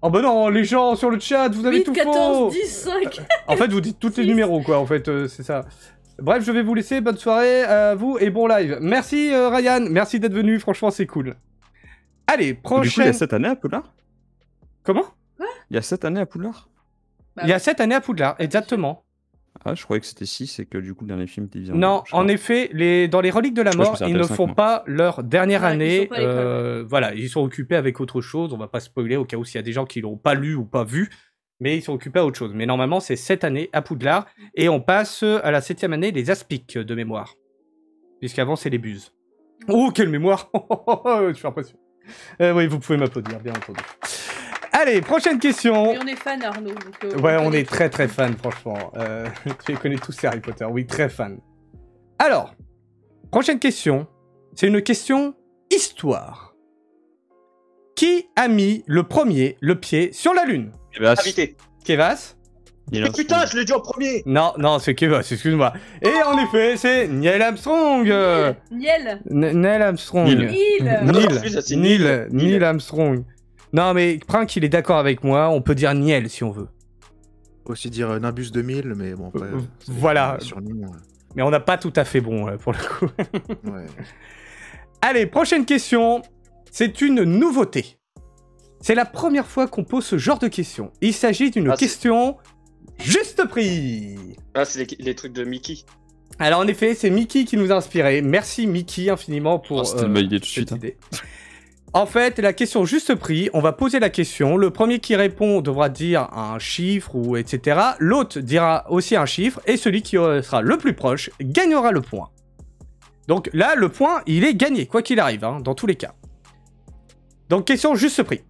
Oh bah non, les gens sur le chat, vous avez 8, tout 14, faux. 10, 5. En fait, vous dites tous les Six. numéros, quoi, en fait, c'est ça. Bref, je vais vous laisser, bonne soirée à vous et bon live. Merci Ryan, merci d'être venu, franchement, c'est cool. Allez, Du coup, il y prochaine... a 7 années à Poudlard. Comment? Il y a 7 années à Poudlard. Bah Il y a 7 années à Poudlard, exactement. Ah, je croyais que c'était 6 et que du coup, le dernier film était bien. Non, en effet, dans les reliques de la Je crois mort, que c'est ils ne intéressant, font moi. pas leur dernière Ouais, ils année. sont pas à l'école, Voilà, ils sont occupés avec autre chose. On va pas spoiler au cas où s'il y a des gens qui l'ont pas lu ou pas vu, mais ils sont occupés à autre chose. Mais normalement, c'est 7 années à Poudlard et on passe à la 7e année les aspics de mémoire, puisqu'avant c'est les buses. Oh, quelle mémoire! Je suis impressionné. Oui, vous pouvez m'applaudir, bien entendu. Allez, prochaine question. Et on est fan, Arnaud. Donc, Ouais, on connaît est tout. très très fan, franchement. Tu les connais tous, ces Harry Potter. Oui, très fan. Alors, prochaine question. C'est une question histoire. Qui a mis le pied sur la Lune? Kevas. Invité. Kevas? Neil Mais Armstrong. putain, je l'ai dit en premier! Non, c'est Kevas, excuse-moi. Et en effet, c'est Neil Armstrong. Niel. Neil Armstrong. Neil. Neil. refuse, ça, c'est Neil. Neil Armstrong. Non, mais Prank, il est d'accord avec moi. On peut dire Niel si on veut. Aussi dire Nimbus 2000, mais bon, après. c'est Voilà. un surnom, Mais on n'a pas tout à fait bon, pour le coup. ouais. Allez, prochaine question. C'est une nouveauté. C'est la première fois qu'on pose ce genre de question. Il s'agit d'une Ah, c'est- question juste prix. Ah, c'est les trucs de Mickey. Alors en effet, c'est Mickey qui nous a inspiré. Merci Mickey infiniment pour Oh, c'était une bonne idée tout de cette suite. Hein. idée. En fait, la question juste prix, on va poser la question. Le premier qui répond devra dire un chiffre ou etc. L'autre dira aussi un chiffre et celui qui sera le plus proche gagnera le point. Donc là, le point, il est gagné, quoi qu'il arrive, hein, dans tous les cas. Donc question juste prix.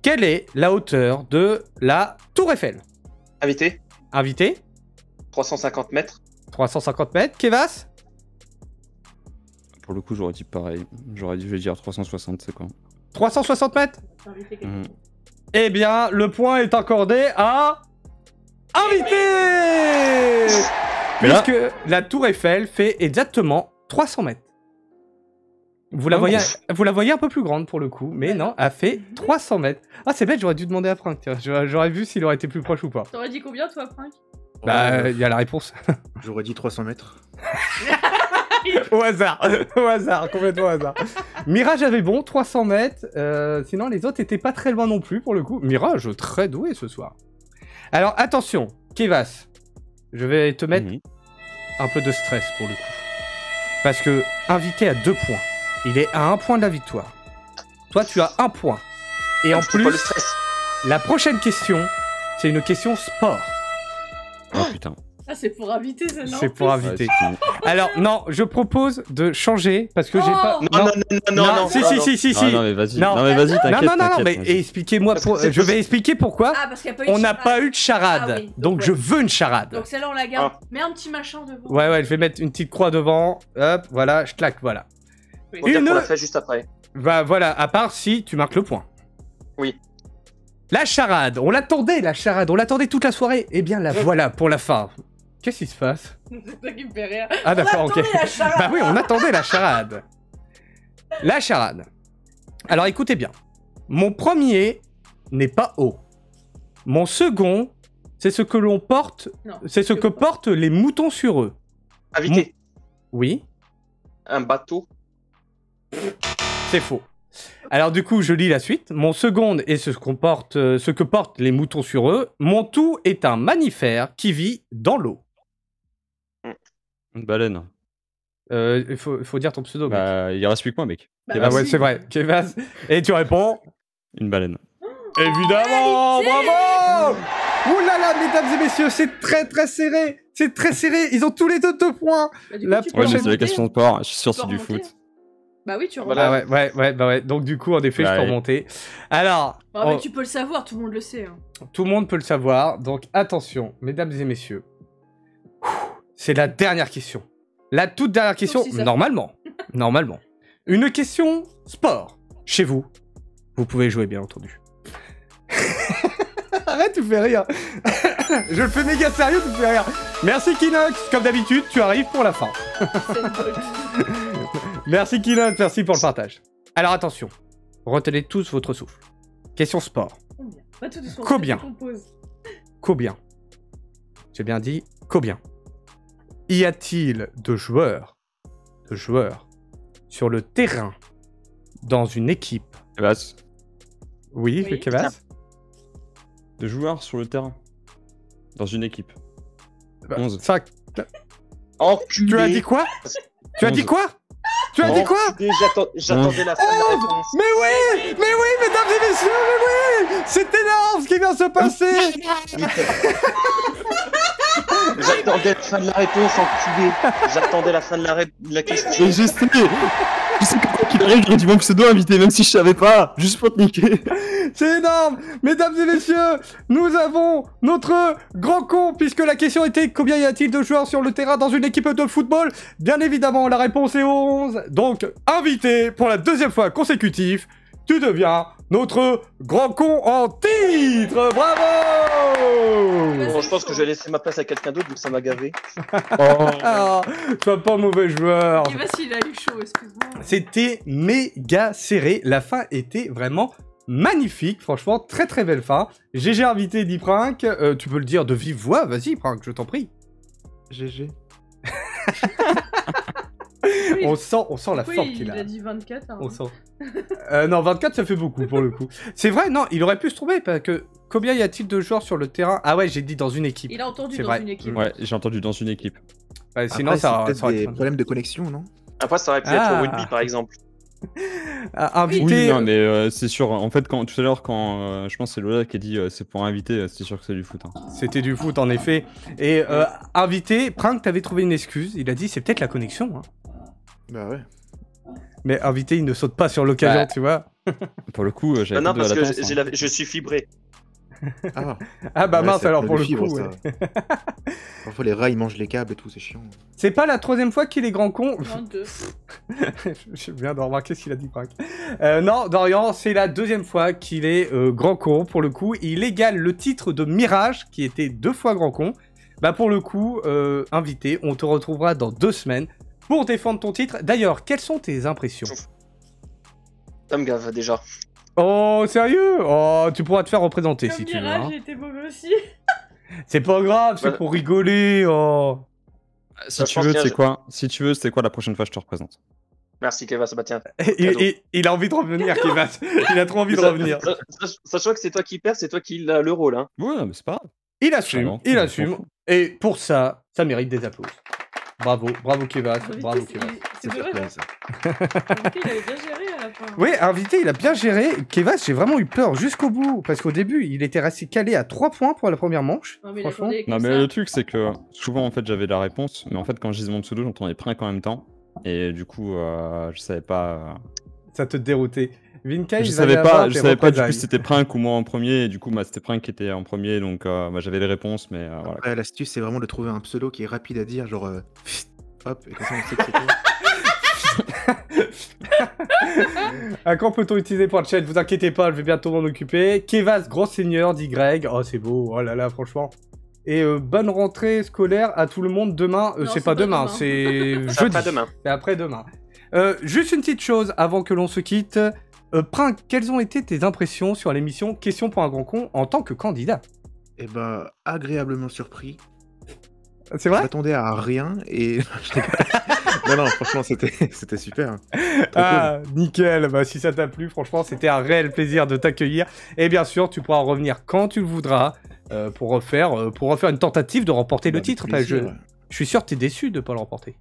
Quelle est la hauteur de la Tour Eiffel? Invité. Invité, 350 mètres. 350 mètres. Kevas? Pour le coup, j'aurais dit pareil. J'aurais dit, je vais dire 360, c'est quoi 360 mètres? Invité quelqu'un. Mhm. Eh bien, le point est accordé à... invité. Mais là- Puisque la tour Eiffel fait exactement 300 mètres. Vous la voyez un peu plus grande pour le coup, mais non, elle fait 300 mètres. Ah, c'est bête, j'aurais dû demander à Franck, tiens. J'aurais vu s'il aurait été plus proche ou pas. T'aurais dit combien, toi, Franck? Bah, il y a la réponse. J'aurais dit 300 mètres. Au hasard, complètement au hasard. Mirage avait bon, 300 mètres. Sinon, les autres étaient pas très loin non plus pour le coup. Mirage, très doué ce soir. Alors, attention, Kevas, je vais te mettre un peu de stress pour le coup. Parce que, invité à 2 points, il est à 1 point de la victoire. Toi, tu as 1 point. Et en C'est pas plus, le stress. la prochaine question, c'est une question sport. Oh putain. Ah, c'est pour inviter, ça, non? C'est pour inviter. Alors, non, je propose de changer parce que j'ai pas. Non, Si. Non, mais vas-y. Non. Non, mais vas-y, t'inquiète. Non, t'inquiète, mais vas-y. expliquez-moi. Parce que Je vais expliquer pourquoi. Ah, parce qu'il n'y a pas eu de On n'a charade. pas eu de charade. Ah oui, donc ouais. je veux une charade. Donc celle-là, on la garde. Mets un petit machin devant. Ouais, je vais mettre une petite croix devant. Hop, voilà, je claque, voilà. Oui. On dirait Une- qu'on l'a fait juste après. Bah voilà, à part si tu marques le point. Oui. La charade, on l'attendait, la charade, on l'attendait toute la soirée. Eh bien, la voilà pour la fin. Qu'est-ce qui se passe? C'est ça qui me fait rire. Ah d'accord, ok. Attendez la charade. Bah oui, on attendait la charade. La charade. Alors écoutez bien. Mon premier n'est pas haut. Mon second, c'est ce que l'on porte, Non, c'est ce que portent les moutons sur eux. Invité. Oui, Un bateau. c'est faux. Alors du coup, je lis la suite. Mon second est ce que portent les moutons sur eux. Mon tout est un mammifère qui vit dans l'eau. Une baleine. Il faut dire ton pseudo. mec. Bah, il reste plus que moi, mec. Bah, Ah ouais, si. c'est vrai. Kevas. Et tu réponds Une baleine. évidemment, bravo. Ouh là là, mesdames et messieurs, c'est très très serré. C'est très serré. Ils ont tous les 2 points. Bah, du La coup, tu Ouais, peux mais c'est remonter. la question de sport. Je suis sûr Tu que c'est peux du remonter. foot. Bah oui, tu remontes. Voilà. Ah ouais. Donc du coup, en effet, je Ouais. peux remonter. Alors, Bah, mais tu peux le savoir, tout le monde le sait. Hein. tout le monde peut le savoir. Donc attention, mesdames et messieurs. C'est la dernière question. La toute dernière question, si ça- normalement. Une question sport. Chez vous, vous pouvez jouer, bien entendu. Arrête, tu fais rire. Je le fais méga sérieux, tu fais rire. Merci Kinox, comme d'habitude, tu arrives pour la fin. C'est une bonne- Merci Kinox, merci pour le partage. Alors attention, retenez tous votre souffle. Question sport. Combien Pas tout doucement. Combien ça décompose. Combien? J'ai bien dit combien. Y a-t-il de joueurs sur le terrain dans une équipe? Kevas. Oui, Oui. Kevas. De joueurs sur le terrain. Dans une équipe. 11. 5. Enculé. Tu as dit quoi? Tu as dit 11. quoi? Tu as dit quoi? Enculé, J'attendais la fin de la réponse. Mais oui, mesdames et messieurs, mais oui! C'est énorme ce qui vient de se passer! J'attendais la fin de la réponse, enculé. J'attendais la fin de la question. Mais je sais que quoi qu'il arrive, j'aurais dû mon pseudo invité, même si je savais pas. Juste pour te niquer. C'est énorme! Mesdames et messieurs, nous avons notre grand con, puisque la question était combien y a-t-il de joueurs sur le terrain dans une équipe de football? Bien évidemment, la réponse est 11. Donc, invité pour la 2e fois consécutive, tu deviens notre grand con en titre! Bravo! Bon, je pense que je vais laisser ma place à quelqu'un d'autre, vu que ça m'a gavé. Ah, sois pas mauvais joueur! Et vas-y, il a eu chaud, excuse-moi. C'était méga serré. La fin était vraiment magnifique. Franchement, très très belle fin. GG invité, dit Prank. Tu peux le dire de vive voix. Vas-y, Prank, je t'en prie. GG. Oui. On sent la Oui, force qu'il il a. a dit 24. Hein. On sent. Non, 24, ça fait beaucoup pour le coup. C'est vrai, non, il aurait pu se trouver parce que combien y a-t-il de joueurs sur le terrain? Ah ouais, j'ai dit dans une équipe. Il a entendu C'est dans vrai. une équipe. Ouais, j'ai entendu dans une équipe. Sinon, Après, ça c'est peut-être aurait des été problèmes de connexion, non? Après, ça aurait pu Ah. être au rugby, par exemple. invité. Oui, non, mais c'est sûr. En fait, tout à l'heure, quand je pense que c'est Lola qui a dit c'est pour inviter, c'est sûr que c'est du foot. Hein. C'était du foot, en effet. Et invité, Prank, t'avais trouvé une excuse. Il a dit c'est peut-être la connexion. Hein. Bah ouais. Mais invité, il ne saute pas sur l'occasion, Bah. tu vois. Pour le coup, j'avais Non, pas de parce que latence, hein. je suis fibré. Ah, Ah bah ouais, mince, ça alors peut pour le le fibre, coup. ça. Ouais. Parfois les rats ils mangent les câbles et tout, c'est chiant. C'est pas la 3e fois qu'il est grand con. Non, deux. Je viens de remarquer ce qu'il a dit, Prank. Non, Dorian, c'est la deuxième fois qu'il est grand con. Pour le coup, il égale le titre de Mirage, qui était 2 fois grand con. Bah pour le coup, invité, on te retrouvera dans 2 semaines pour défendre ton titre. D'ailleurs, quelles sont tes impressions? Ça me gave déjà. Oh, sérieux? Oh, tu pourras te faire représenter Comme si tu veux. Mirage, Hein. j'ai été mauvais aussi. C'est pas grave, c'est Voilà. pour rigoler. Oh. Si je tu pense veux, bien, c'est quoi? Si tu veux, c'est quoi la prochaine fois que je te représente? Merci Keva, ça tient. Il a envie de revenir, Kevin. Il a trop envie de revenir. Sachant que c'est toi qui perds, c'est toi qui as le rôle. Hein. Ouais, mais c'est pas grave. Il assume, Ah non, il on assume. s'en fout. Et pour ça, ça mérite des applaudissements. Bravo, bravo Kevin, bravo Kevin. C'est Ça fait vrai, plaisir. il avait bien géré à la fin. Oui, invité, il a bien géré. Kevin, j'ai vraiment eu peur jusqu'au bout. Parce qu'au début, il était resté calé à 3 points pour la première manche. Non, mais Franchement. il attendait Non, comme mais ça. le truc, c'est que souvent, en fait, j'avais la réponse, mais en fait, quand je disais mon pseudo, j'entendais Prank en même temps. Et du coup, je savais pas. Ça te déroutait. Vinka, Je il savais va y pas, avoir je des savais pas du coup représailles. si c'était Prank ou moi en premier. Et du coup, c'était Prank qui était en premier, donc j'avais les réponses, mais voilà. Après, l'astuce, c'est vraiment de trouver un pseudo qui est rapide à dire, genre hop, et comme ça on sait que c'est toi. À quand peut-on utiliser pour le chat? Vous inquiétez pas, je vais bientôt m'en occuper. Kevas, grand seigneur, dit Greg. Oh, c'est beau, oh là là, franchement. Et bonne rentrée scolaire à tout le monde demain. Non, C'est pas demain, c'est C'est jeudi. après demain. C'est après-demain. Juste une petite chose avant que l'on se quitte. Prank, quelles ont été tes impressions sur l'émission Question pour un grand con en tant que candidat? Et bah, agréablement surpris. C'est Je vrai? m'attendais à rien et. Je rigole. Non, franchement, c'était super. Trop Ah, nickel. Bah, si ça t'a plu, franchement, c'était un réel plaisir de t'accueillir. Et bien sûr, tu pourras revenir quand tu le voudras pour refaire une tentative de remporter cool. le Bah, titre. avec plaisir. Je suis sûr que t'es déçu de pas le remporter.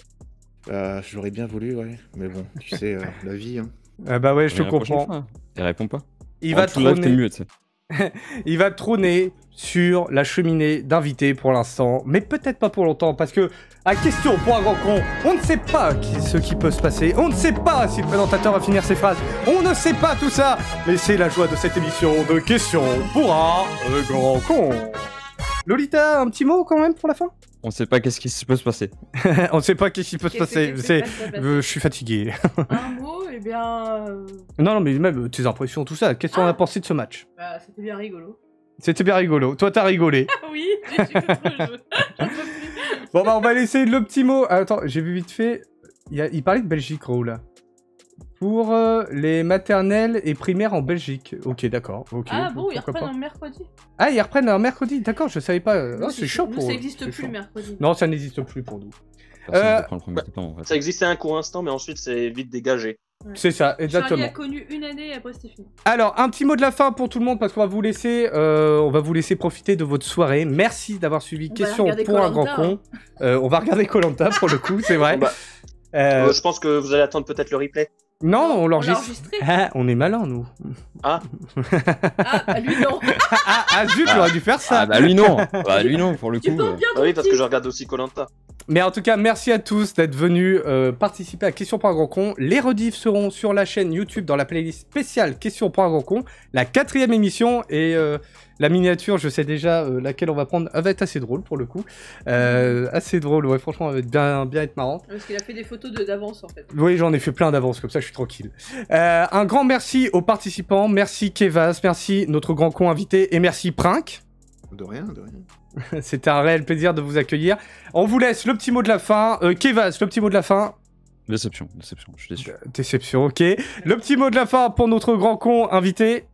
J'aurais bien voulu, ouais. Mais bon, tu sais, la vie. Hein. Ah bah ouais, je te Mais la prochaine comprends. fois, il répond pas. Il En va full live, t'es trôner. mieux, tu sais. Il va trôner sur la cheminée d'invités pour l'instant, mais peut-être pas pour longtemps, parce que, à question pour un grand con, on ne sait pas ce qui peut se passer, on ne sait pas si le présentateur va finir ses phrases, on ne sait pas tout ça, mais c'est la joie de cette émission de questions pour un grand con. Lolita, un petit mot quand même pour la fin? On sait pas qu'est-ce qui peut se passer. On ne sait pas qu'est-ce qui peut se passer, c'est... Je Je suis fatigué. Un mot, eh bien. Non, mais même tes impressions, tout ça, qu'est-ce qu'on a pensé de ce match? Bah, c'était bien rigolo. C'était bien rigolo, toi t'as rigolé. Ah oui, j'ai tout trop joué. J'en peux plus. Bon bah on va laisser le petit mot. Attends, j'ai vu vite fait. Il parlait de Belgique, Raoul. Là. Pour les maternelles et primaires en Belgique. Ok, d'accord. Okay, Ah bon, ils pourquoi reprennent pas. un mercredi. Ah, ils reprennent un mercredi. D'accord, je savais pas. Nous, Oh, c'est chaud pour ça eux. n'existe C'est plus chaud. le mercredi. Non, ça n'existe plus pour nous. Personne Euh, ne prend le premier temps, en fait. Ça existait un court instant, mais ensuite c'est vite dégagé. C'est ça, Charlie exactement. a connu une année et après c'était fini. Alors, un petit mot de la fin pour tout le monde parce qu'on va vous laisser profiter de votre soirée. Merci d'avoir suivi On va Question regarder pour un grand Koh-Lanta, con. On va regarder Koh-Lanta pour le coup, c'est vrai. Bah, je pense que vous allez attendre peut-être le replay. Non, on l'a l'enregistre. enregistré. Ah, on est malin, nous. Ah, bah lui non. Zut, j'aurais dû faire ça. Ah bah lui non. Bah lui non, pour le Tu coup. portes bien Ah ton oui, parce que titre. je regarde aussi Koh-Lanta. Mais en tout cas, merci à tous d'être venus participer à Question pour un grand con. Les rediffs seront sur la chaîne YouTube dans la playlist spéciale Question pour un grand con. La 4e émission et la miniature, je sais déjà laquelle on va prendre. Elle va être assez drôle pour le coup. Assez drôle, ouais, franchement, elle va bien être marrante. Parce qu'il a fait des photos d'avance en fait. Oui, j'en ai fait plein d'avance, comme ça je suis tranquille. Un grand merci aux participants. Merci Kevas, merci notre grand con invité et merci Prank. De rien, de rien. C'était un réel plaisir de vous accueillir. On vous laisse le petit mot de la fin. Kevas, le petit mot de la fin. Déception, je suis déçu. Déception, ok. Le petit mot de la fin pour notre grand con invité.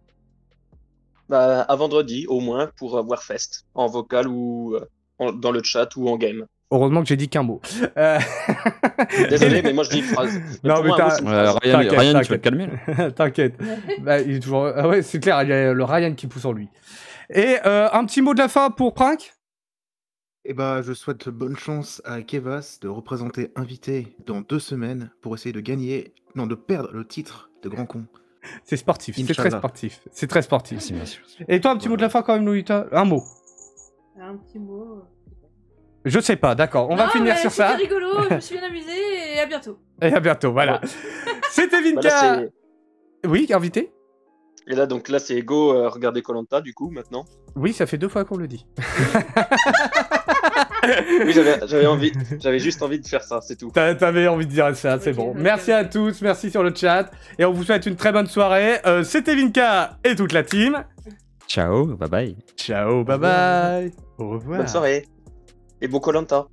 Bah, à vendredi, au moins, pour Warfest, en vocal ou dans le chat ou en game. Heureusement que j'ai dit qu'un mot. Désolé, mais moi je dis une phrase. Non, pour mais moi, un t'as- mot, c'est une phrase. Ryan, T'inquiète, Ryan, tu vas t'inquiète. te calmer là. T'inquiète. Bah, il est toujours... Ah ouais, c'est clair, il y a le Ryan qui pousse en lui. Et un petit mot de la fin pour Prank. Et bah, je souhaite bonne chance à Kevas de représenter invité dans 2 semaines pour essayer de gagner, non, de perdre le titre de grand con. C'est sportif, c'est très Inch'Allah. sportif. C'est très sportif. Merci. Et toi, un petit mot de la fin quand même, Lolita. Un mot. Un petit mot. Je sais pas, d'accord. On va Non, finir mais sur ça. C'était rigolo, je me suis bien amusée et à bientôt. Et à bientôt, voilà. C'était Bah, Vinka. là, Oui, invité. et là, donc là, c'est go regarder Koh-Lanta, du coup, maintenant. Oui, ça fait 2 fois qu'on le dit. Oui, j'avais juste envie de faire ça, c'est tout. T'avais envie de dire ça, c'est Ok, bon. ok, Merci ok. à tous, merci sur le chat. Et on vous souhaite une très bonne soirée. C'était Vinka et toute la team. Ciao, bye bye. Ciao, bye bye. Au revoir. Bonne soirée. Et bon Koh-Lanta.